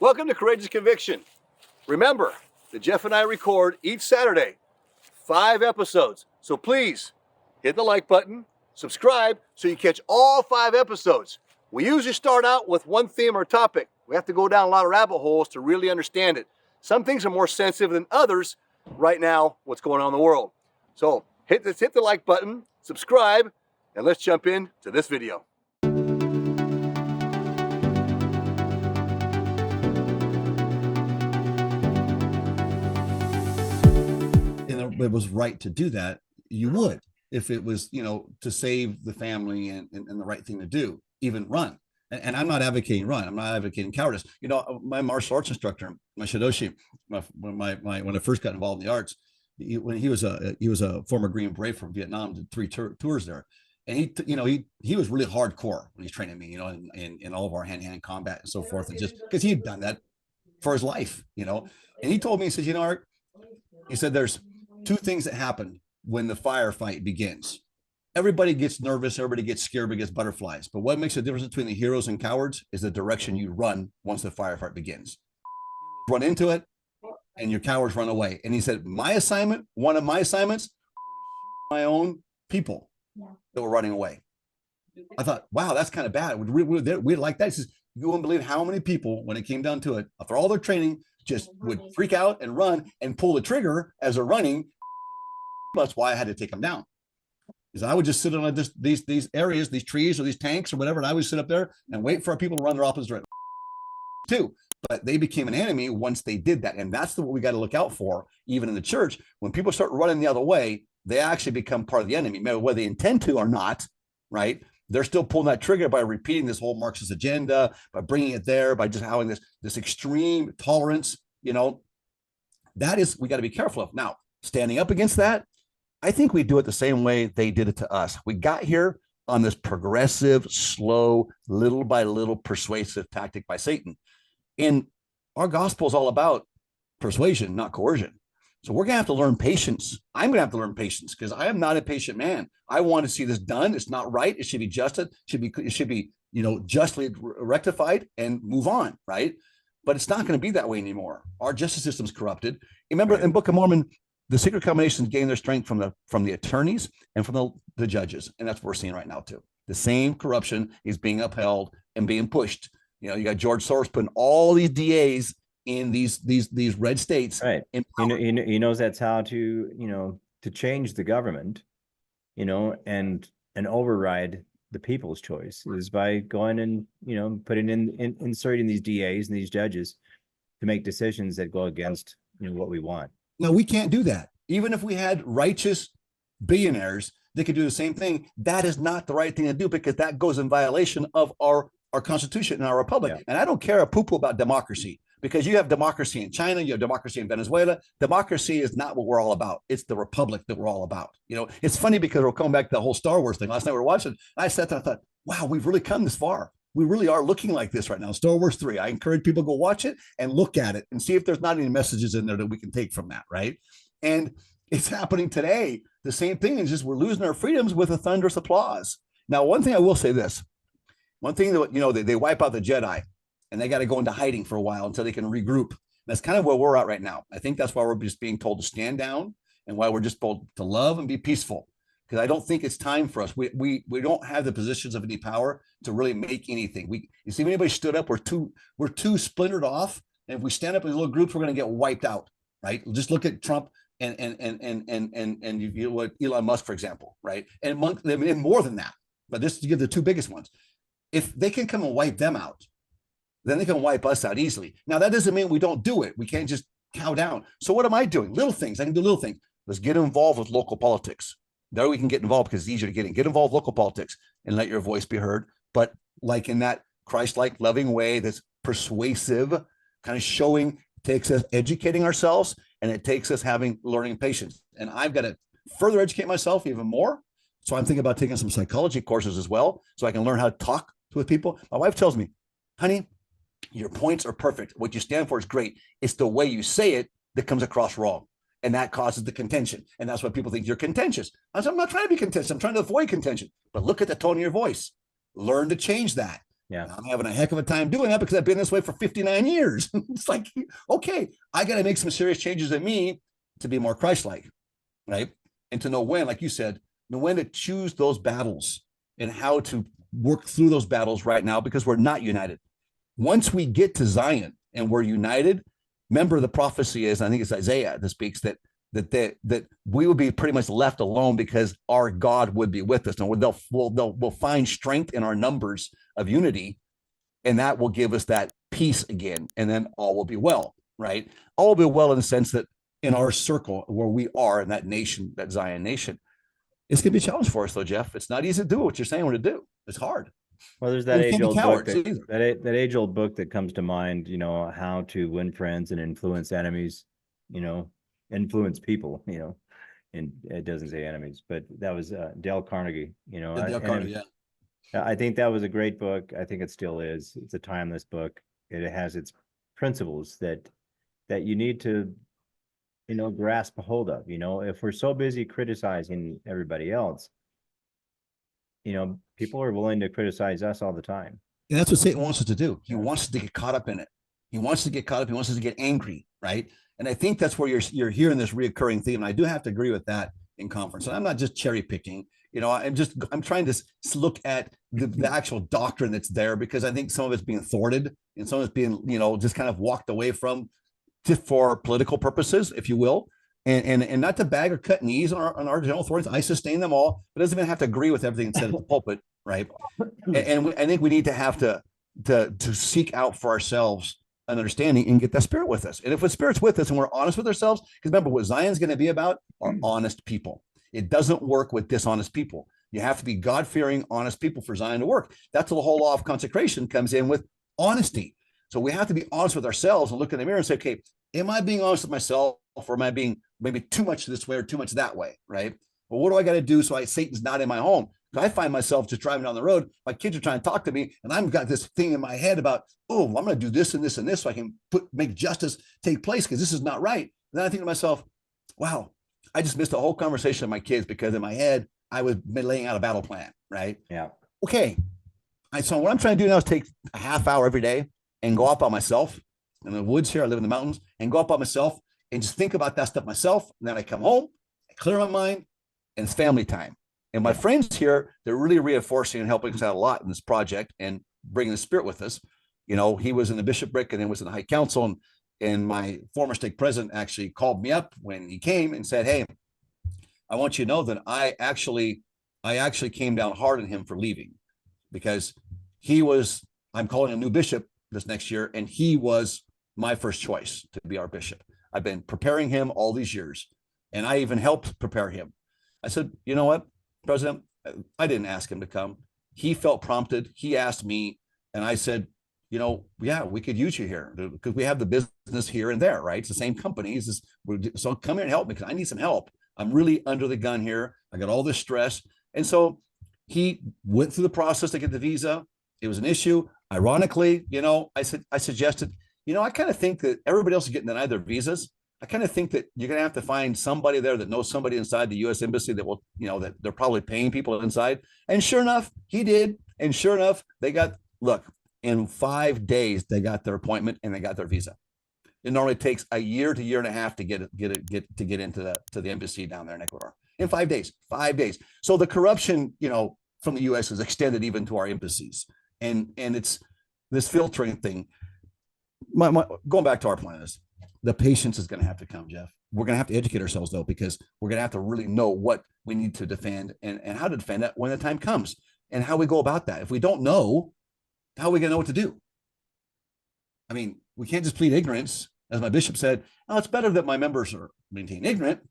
Welcome to Courageous Conviction. Remember that Jeff and I record each Saturday 5 episodes. So please hit the like button, subscribe so you catch all 5 episodes. We usually start out with one theme or topic. We have to go down a lot of rabbit holes to really understand it. Some things are more sensitive than others right now, what's going on in the world. So hit the like button, subscribe, and let's jump into this video. And it was right to do that, you would, if it was, to save the family and the right thing to do, even run. And I'm not advocating run. I'm not advocating cowardice. My martial arts instructor, my Shidoshi, when I first got involved in the arts, when he was a former Green Barret from Vietnam, did 3 tours there. And he was really hardcore when he's training me, in all of our hand-to-hand combat and so forth. And just because he had done that for his life, and he told me, he says, Erick, he said, there's 2 things that happen when the firefight begins. Everybody gets nervous, everybody gets scared, everybody gets butterflies. But what makes the difference between the heroes and cowards is the direction you run once the firefight begins. Run into it, and your cowards run away. And he said, one of my assignments, my own people that were running away. I thought, wow, that's kind of bad. We'd like that. He says, you wouldn't believe how many people, when it came down to it, after all their training, just would freak out and run and pull the trigger as they're running. That's why I had to take them down. Is I would just sit on these areas, these trees or these tanks or whatever, and I would sit up there and wait for people to run their opposite direction too. But they became an enemy once they did that. And that's what we got to look out for, even in the church. When people start running the other way, they actually become part of the enemy, whether they intend to or not, right? They're still pulling that trigger by repeating this whole Marxist agenda, by bringing it there, by just having this extreme tolerance, that is, we got to be careful of. Now, standing up against that, I think we do it the same way they did it to us. We got here on this progressive, slow, little by little persuasive tactic by Satan. And our gospel is all about persuasion, not coercion. So we're going to have to learn patience. I'm going to have to learn patience because I am not a patient man. I want to see this done. It's not right. It should be justed. It should be, justly rectified and move on, right? But it's not going to be that way anymore. Our justice system's corrupted. Remember, in Book of Mormon, the secret combinations gain their strength from the attorneys and from the judges. And that's what we're seeing right now too. The same corruption is being upheld and being pushed. You got George Soros putting all these DAs in these red states. Right. He knows that's how to change the government, and override the people's choice is by going and, inserting these DAs and these judges to make decisions that go against, what we want. No, we can't do that. Even if we had righteous billionaires, they could do the same thing. That is not the right thing to do because that goes in violation of our Constitution and our republic. Yeah. And I don't care a poo-poo about democracy because you have democracy in China, you have democracy in Venezuela. Democracy is not what we're all about. It's the republic that we're all about. It's funny because we're coming back to the whole Star Wars thing. Last night we were watching. I sat there and thought, wow, we've really come this far. We really are looking like this right now. Star Wars 3. I encourage people to go watch it and look at it and see if there's not any messages in there that we can take from that, right? And it's happening today. The same thing is just we're losing our freedoms with a thunderous applause. Now, one thing I will say this. One thing that, they wipe out the Jedi and they got to go into hiding for a while until they can regroup. That's kind of where we're at right now. I think that's why we're just being told to stand down and why we're just told to love and be peaceful. Because I don't think it's time for us. We don't have the positions of any power to really make anything. You see, if anybody stood up, we're too splintered off. And if we stand up in little groups, we're going to get wiped out, right? Just look at Trump and Elon Musk, for example, right? And more than that. But this to give the 2 biggest ones. If they can come and wipe them out, then they can wipe us out easily. Now, that doesn't mean we don't do it. We can't just cow down. So what am I doing? Little things. I can do little things. Let's get involved with local politics. There we can get involved because it's easier to get involved with local politics and let your voice be heard. But like in that Christ-like loving way that's persuasive, kind of showing, takes us educating ourselves and it takes us learning patience. And I've got to further educate myself even more. So I'm thinking about taking some psychology courses as well so I can learn how to talk with people. My wife tells me, honey, your points are perfect. What you stand for is great. It's the way you say it that comes across wrong. And that causes the contention. And that's why people think you're contentious. I'm not trying to be contentious. I'm trying to avoid contention. But look at the tone of your voice. Learn to change that. Yeah. I'm having a heck of a time doing that because I've been this way for 59 years. It's like, okay, I got to make some serious changes in me to be more Christ-like, right? And to know when, like you said, know when to choose those battles and how to work through those battles right now because we're not united. Once we get to Zion and we're united, remember the prophecy is, I think it's Isaiah that speaks that we will be pretty much left alone because our God would be with us. And we'll find strength in our numbers of unity, and that will give us that peace again, and then all will be well, right? All will be well in the sense that in our circle where we are in that nation, that Zion nation, it's going to be a challenge for us, though, Jeff. It's not easy to do what you're saying we're to do. It's hard. Well, there's that We can't be age-old book cowards that age-old book that comes to mind, how to win friends and influence enemies, influence people, and it doesn't say enemies, but that was Dale Carnegie, Dale Carnegie, yeah. I think that was a great book. I think it still is. It's a timeless book. It has its principles that you need to, grasp a hold of. If we're so busy criticizing everybody else, people are willing to criticize us all the time. And that's what Satan wants us to do. He wants us to get caught up in it. He wants to get caught up. He wants us to get angry, right? And I think that's where you're hearing this reoccurring theme. And I do have to agree with that in conference. And I'm not just cherry picking. I'm trying to look at the actual doctrine that's there because I think some of it's being thwarted and some of it's being, just kind of walked away from for political purposes, if you will. And not to bag or cut knees on our general authorities. I sustain them all, but it doesn't even have to agree with everything said at the pulpit, right? And I think we need to have to seek out for ourselves an understanding and get that spirit with us. And if the spirit's with us and we're honest with ourselves, because remember what Zion's going to be about are honest people. It doesn't work with dishonest people. You have to be God-fearing, honest people for Zion to work. That's where the whole law of consecration comes in with honesty. So we have to be honest with ourselves and look in the mirror and say, okay, am I being honest with myself or am I being maybe too much this way or too much that way, right? Well, what do I got to do so Satan's not in my home? I find myself just driving down the road. My kids are trying to talk to me, and I've got this thing in my head about, I'm going to do this and this and this so I can make justice take place because this is not right. And then I think to myself, wow, I just missed a whole conversation with my kids because in my head I was laying out a battle plan, right? Yeah. Okay. So what I'm trying to do now is take a half hour every day and go out by myself in the woods here. I live in the mountains and go out by myself and just think about that stuff myself. And then I come home, I clear my mind, and it's family time. And my friends here, they're really reinforcing and helping us out a lot in this project and bringing the spirit with us. He was in the bishopric and then was in the high council. And my former stake president actually called me up when he came and said, hey, I want you to know that I actually came down hard on him for leaving because I'm calling a new bishop this next year. And he was my first choice to be our bishop. I've been preparing him all these years and I even helped prepare him. I said, you know what? President, I didn't ask him to come. He felt prompted. He asked me, and I said, yeah, we could use you here because we have the business here and there, right? It's the same companies. So come here and help me because I need some help. I'm really under the gun here. I got all this stress. And so he went through the process to get the visa. It was an issue. Ironically, I suggested, I kind of think that everybody else is getting denied their visas. I kind of think that you're going to have to find somebody there that knows somebody inside the U.S. embassy that will, that they're probably paying people inside. And sure enough, he did. And sure enough, in 5 days, they got their appointment and they got their visa. It normally takes a year to year and a half to get into the embassy down there in Ecuador in 5 days. So the corruption, from the U.S. is extended even to our embassies, and it's this filtering thing. Going back to our plan is the patience is going to have to come, Jeff. We're going to have to educate ourselves though, because we're going to have to really know what we need to defend and how to defend it when the time comes and how we go about that. If we don't know, how are we going to know what to do? I mean, we can't just plead ignorance. As my bishop said, oh, it's better that my members are maintained ignorant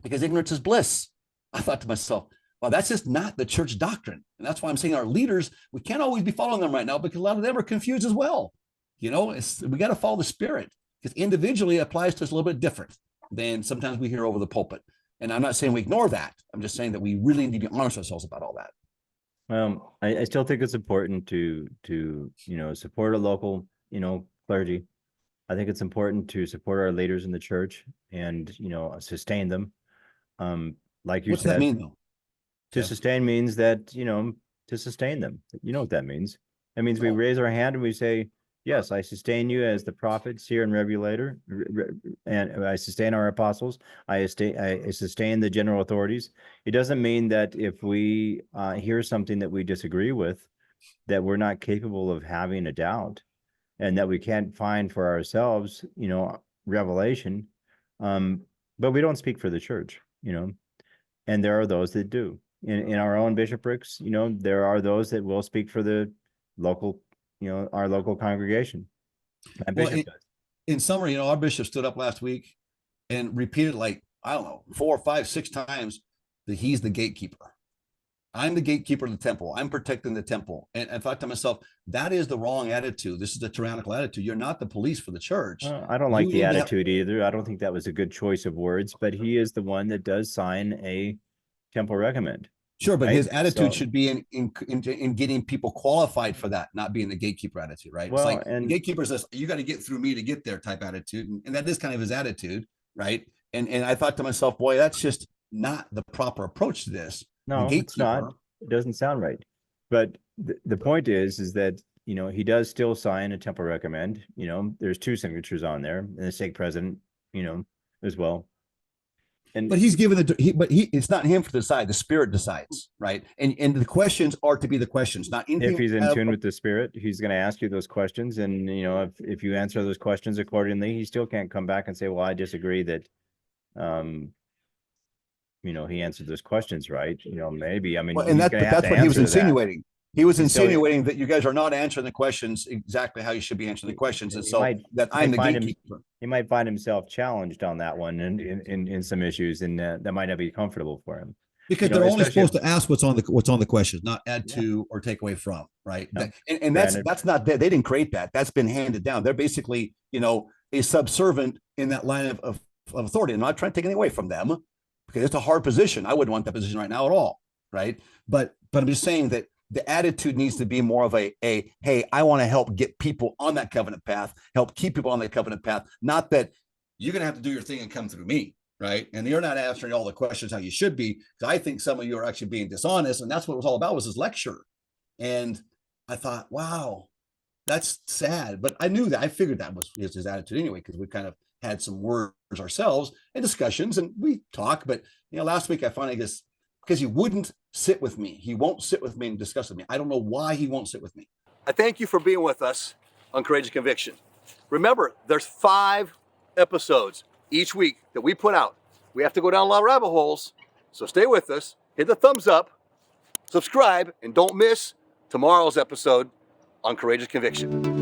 because ignorance is bliss. I thought to myself, well, that's just not the church doctrine. And that's why I'm saying our leaders, we can't always be following them right now because a lot of them are confused as well. We got to follow the spirit because individually it applies to us a little bit different than sometimes we hear over the pulpit. And I'm not saying we ignore that. I'm just saying that we really need to be honest with ourselves about all that. I still think it's important to support a local, clergy. I think it's important to support our leaders in the church and, sustain them. Like you What's said, that mean though? To sustain means that, to sustain them. You know what that means. That means we raise our hand and we say, yes, I sustain you as the prophet, seer, and revelator, and I sustain our apostles. I sustain the general authorities. It doesn't mean that if we hear something that we disagree with, that we're not capable of having a doubt, and that we can't find for ourselves, revelation. But we don't speak for the church, and there are those that do. In our own bishoprics, there are those that will speak for the local, our local congregation. My bishop does. In summary, our bishop stood up last week and repeated, like, I don't know, 4, 5, 6 times that he's the gatekeeper. I'm the gatekeeper of the temple. I'm protecting the temple. And I thought to myself, that is the wrong attitude. This is the tyrannical attitude. You're not the police for the church. I don't like the attitude either. I don't think that was a good choice of words, but he is the one that does sign a temple recommend. Sure, but his attitude should be in getting people qualified for that, not being the gatekeeper attitude, right? Well, it's like and the gatekeeper says, you got to get through me to get there type attitude. And that is kind of his attitude, right? And I thought to myself, boy, that's just not the proper approach to this. no, it's not. It doesn't sound right. But the point is that, he does still sign a temple recommend. There's 2 signatures on there, and the stake president, as well. But he's given it's not him to decide. The Spirit decides, right? And the questions are to be the questions, not anything. If he's in tune with the Spirit, he's going to ask you those questions, and if you answer those questions accordingly, he still can't come back and say, "Well, I disagree that, he answered those questions right." Maybe. I mean, and that's what he was insinuating. He was insinuating that you guys are not answering the questions exactly how you should be answering the questions, and so that I'm the gatekeeper. He might find himself challenged on that one, and in some issues, and that might not be comfortable for him. Because they're only supposed to ask what's on the questions, not add to or take away from, right? No. And that's not they didn't create that. That's been handed down. They're basically a subservient in that line of authority. I'm not trying to take anything away from them, because it's a hard position. I wouldn't want that position right now at all, right? But I'm just saying that the attitude needs to be more of a hey, I want to help get people on that covenant path, help keep people on that covenant path, not that you're going to have to do your thing and come through me, right? And you're not answering all the questions how you should be, because I think some of you are actually being dishonest, and that's what it was all about, was his lecture. And I thought, wow, that's sad. But I knew that. I figured that was his attitude anyway, because we kind of had some words ourselves and discussions, and we talk. But last week I finally just, because he wouldn't sit with me. He won't sit with me and discuss with me. I don't know why he won't sit with me. I thank you for being with us on Courageous Conviction. Remember, there's 5 episodes each week that we put out. We have to go down a lot of rabbit holes, so stay with us. Hit the thumbs up, subscribe, and don't miss tomorrow's episode on Courageous Conviction.